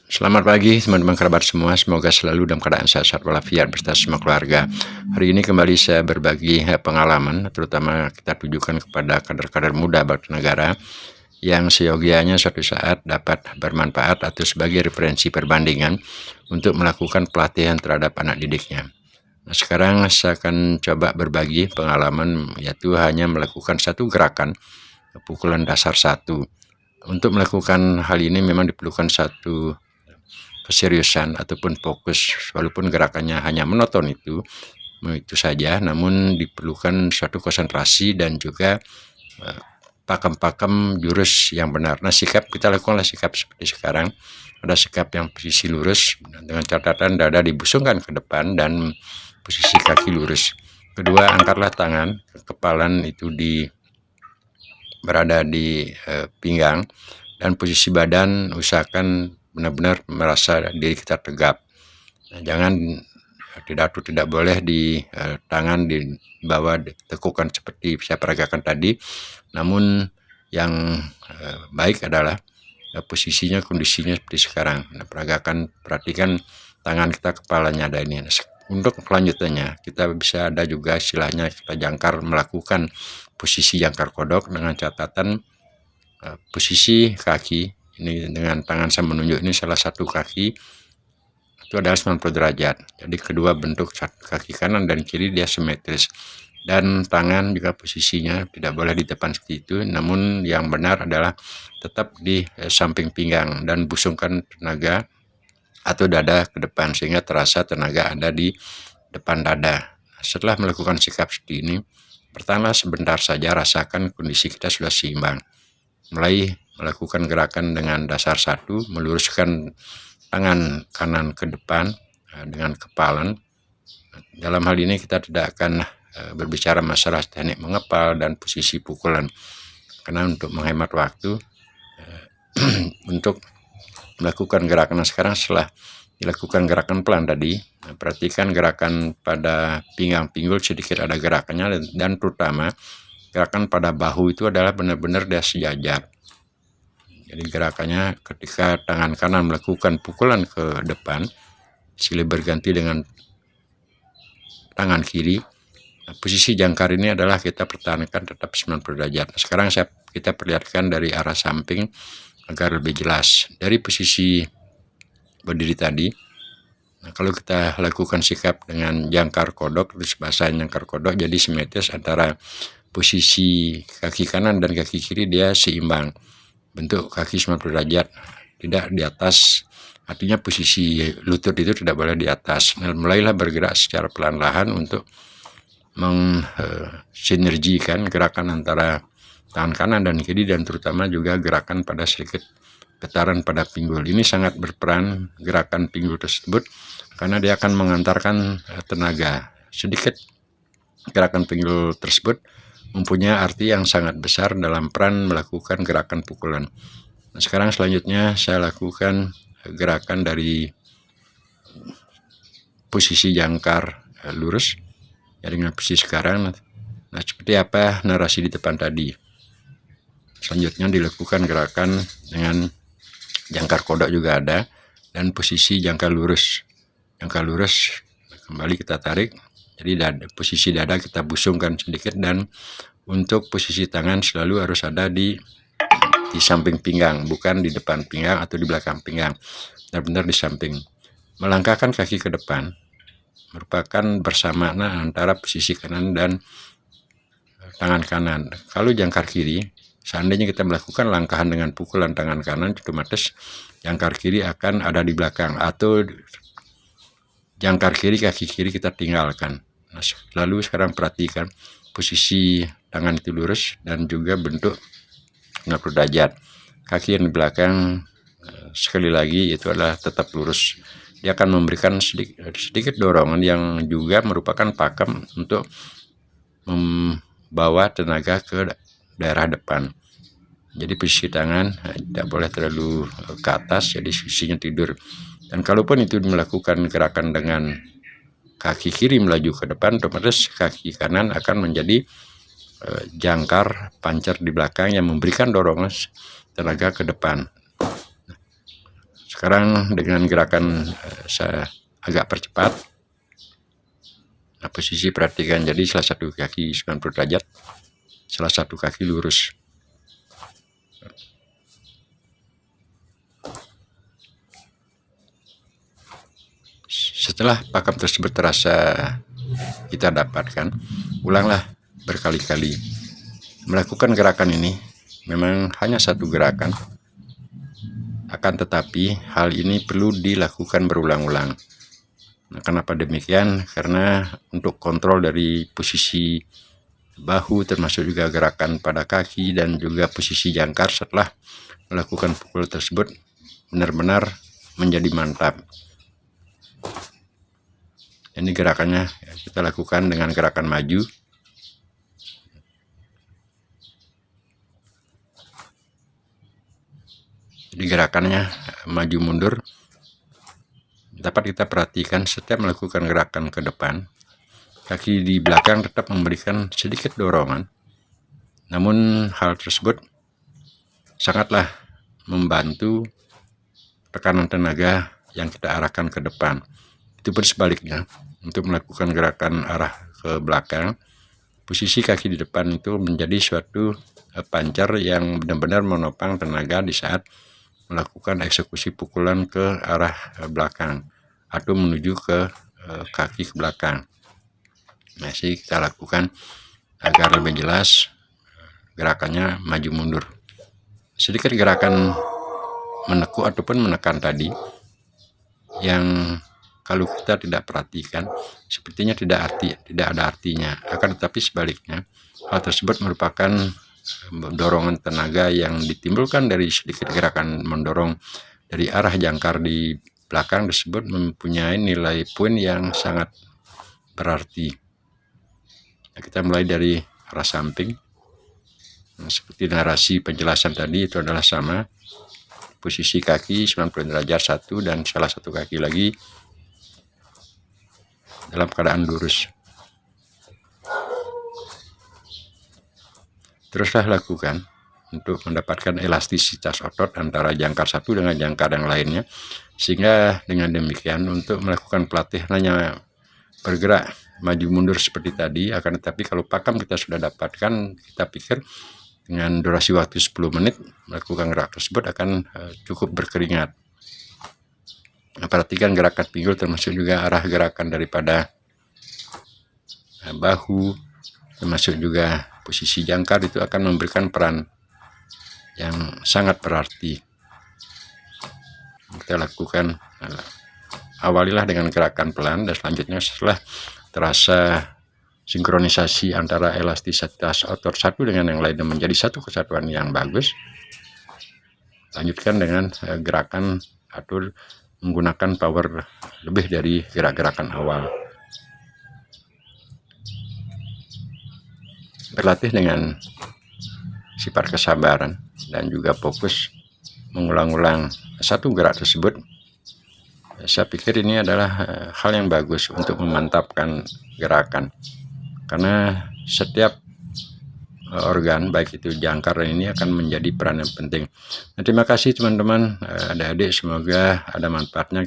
Selamat pagi teman-teman kerabat semua, semoga selalu dalam keadaan sehat walafiat beserta semua keluarga. Hari ini kembali saya berbagi pengalaman, terutama kita tujukan kepada kader-kader muda bakti negara yang seyogianya suatu saat dapat bermanfaat atau sebagai referensi perbandingan untuk melakukan pelatihan terhadap anak didiknya. Nah, sekarang saya akan coba berbagi pengalaman, yaitu hanya melakukan satu gerakan pukulan dasar satu. Untuk melakukan hal ini memang diperlukan satu keseriusan ataupun fokus, walaupun gerakannya hanya monoton itu saja, namun diperlukan suatu konsentrasi dan juga pakem-pakem jurus yang benar. Nah, sikap kita lakukanlah sikap seperti sekarang, ada sikap yang posisi lurus dengan catatan dada dibusungkan ke depan dan posisi kaki lurus. Kedua, angkatlah tangan, kepalan itu berada di pinggang, dan posisi badan usahakan benar-benar merasa diri kita tegap. Nah, jangan tidak boleh di tangan di bawah ditekukan seperti saya peragakan tadi, namun yang baik adalah posisinya, kondisinya seperti sekarang. Nah, perhatikan tangan kita, kepalanya ada ini. Untuk kelanjutannya kita bisa ada juga istilahnya kita jangkar, melakukan posisi jangkar kodok dengan catatan posisi kaki ini dengan tangan saya menunjuk, ini salah satu kaki itu adalah 90 derajat. Jadi kedua bentuk kaki kanan dan kiri dia simetris, dan tangan juga posisinya tidak boleh di depan seperti itu, namun yang benar adalah tetap di samping pinggang dan busungkan tenaga atau dada ke depan sehingga terasa tenaga ada di depan dada. Setelah melakukan sikap seperti ini, pertama sebentar saja rasakan kondisi kita sudah seimbang. Mulai melakukan gerakan dengan dasar satu, meluruskan tangan kanan ke depan dengan kepalan. Dalam hal ini kita tidak akan berbicara masalah teknik mengepal dan posisi pukulan, karena untuk menghemat waktu untuk melakukan gerakan. Sekarang setelah dilakukan gerakan pelan tadi, perhatikan gerakan pada pinggang pinggul sedikit ada gerakannya, dan terutama gerakan pada bahu itu adalah benar-benar dia sejajar. Jadi gerakannya ketika tangan kanan melakukan pukulan ke depan, silih berganti dengan tangan kiri. Nah, posisi jangkar ini adalah kita pertahankan tetap 90 derajat. Nah, sekarang kita perlihatkan dari arah samping agar lebih jelas. Dari posisi berdiri tadi, nah, kalau kita lakukan sikap dengan jangkar kodok, terus bahasa jangkar kodok, jadi simetris antara posisi kaki kanan dan kaki kiri, dia seimbang. Bentuk kaki 90 derajat, tidak di atas, artinya posisi lutut itu tidak boleh di atas. Nah, mulailah bergerak secara pelan-lahan untuk mensinergikan gerakan antara tangan kanan dan kiri, dan terutama juga gerakan pada sedikit getaran pada pinggul. Ini sangat berperan gerakan pinggul tersebut, karena dia akan mengantarkan tenaga. Sedikit gerakan pinggul tersebut mempunyai arti yang sangat besar dalam peran melakukan gerakan pukulan. Nah, sekarang selanjutnya saya lakukan gerakan dari posisi jangkar lurus, ya, dengan posisi sekarang. Nah, seperti apa narasi di depan tadi. Selanjutnya dilakukan gerakan dengan jangkar kodok juga ada, dan posisi jangkar lurus. Jangkar lurus kembali kita tarik, jadi posisi dada kita busungkan sedikit, dan untuk posisi tangan selalu harus ada di samping pinggang, bukan di depan pinggang atau di belakang pinggang, benar-benar di samping. Melangkahkan kaki ke depan merupakan bersamaan antara posisi kanan dan tangan kanan. Kalau jangkar kiri, seandainya kita melakukan langkahan dengan pukulan tangan kanan, otomatis jangkar kiri akan ada di belakang, atau jangkar kiri kaki kiri kita tinggalkan. Nah, lalu sekarang perhatikan posisi tangan itu lurus dan juga bentuk 90 derajat. Kaki yang di belakang sekali lagi itu adalah tetap lurus. Dia akan memberikan sedikit dorongan yang juga merupakan pakem untuk membawa tenaga ke daerah depan. Jadi posisi tangan tidak boleh terlalu ke atas, jadi posisinya tidur. Dan kalaupun itu melakukan gerakan dengan kaki kiri melaju ke depan, otomatis kaki kanan akan menjadi jangkar pancar di belakang yang memberikan dorongan tenaga ke depan. Sekarang dengan gerakan saya agak percepat. Nah, posisi perhatikan, jadi salah satu kaki 90 derajat, salah satu kaki lurus. Setelah pakem tersebut terasa kita dapatkan, ulanglah berkali-kali. Melakukan gerakan ini memang hanya satu gerakan, akan tetapi hal ini perlu dilakukan berulang-ulang. Nah, kenapa demikian? Karena untuk kontrol dari posisi bahu, termasuk juga gerakan pada kaki dan juga posisi jangkar setelah melakukan pukul tersebut benar-benar menjadi mantap. Ini gerakannya kita lakukan dengan gerakan maju. Jadi gerakannya maju mundur. Dapat kita perhatikan setiap melakukan gerakan ke depan, kaki di belakang tetap memberikan sedikit dorongan. Namun hal tersebut sangatlah membantu tekanan tenaga yang kita arahkan ke depan. Itu pun sebaliknya, untuk melakukan gerakan arah ke belakang, posisi kaki di depan itu menjadi suatu pancar yang benar-benar menopang tenaga di saat melakukan eksekusi pukulan ke arah belakang atau menuju ke kaki ke belakang. Masih kita lakukan agar lebih jelas gerakannya maju mundur. Sedikit gerakan menekuk ataupun menekan tadi yang kalau kita tidak perhatikan sepertinya tidak ada artinya, akan tetapi sebaliknya hal tersebut merupakan dorongan tenaga yang ditimbulkan dari sedikit gerakan mendorong dari arah jangkar di belakang tersebut, mempunyai nilai poin yang sangat berarti. Nah, kita mulai dari arah samping. Nah, seperti narasi penjelasan tadi, itu adalah sama, posisi kaki 90 derajat satu dan salah satu kaki lagi dalam keadaan lurus. Teruslah lakukan untuk mendapatkan elastisitas otot antara jangkar satu dengan jangkar yang lainnya, sehingga dengan demikian untuk melakukan pelatihan hanya bergerak maju mundur seperti tadi. Akan tetapi kalau pakem kita sudah dapatkan, kita pikir dengan durasi waktu 10 menit melakukan gerak tersebut akan cukup berkeringat. Nah, perhatikan gerakan pinggul termasuk juga arah gerakan daripada bahu, termasuk juga posisi jangkar, itu akan memberikan peran yang sangat berarti. Kita lakukan, awalilah dengan gerakan pelan dan selanjutnya setelah terasa sinkronisasi antara elastisitas otot satu dengan yang lainnya menjadi satu kesatuan yang bagus, lanjutkan dengan gerakan atau menggunakan power lebih dari gerak-gerakan awal. Berlatih dengan sifat kesabaran dan juga fokus mengulang-ulang satu gerak tersebut. Saya pikir ini adalah hal yang bagus untuk memantapkan gerakan, karena setiap organ baik itu jangkar ini akan menjadi peran yang penting. Nah, terima kasih teman-teman, adik-adik, semoga ada manfaatnya.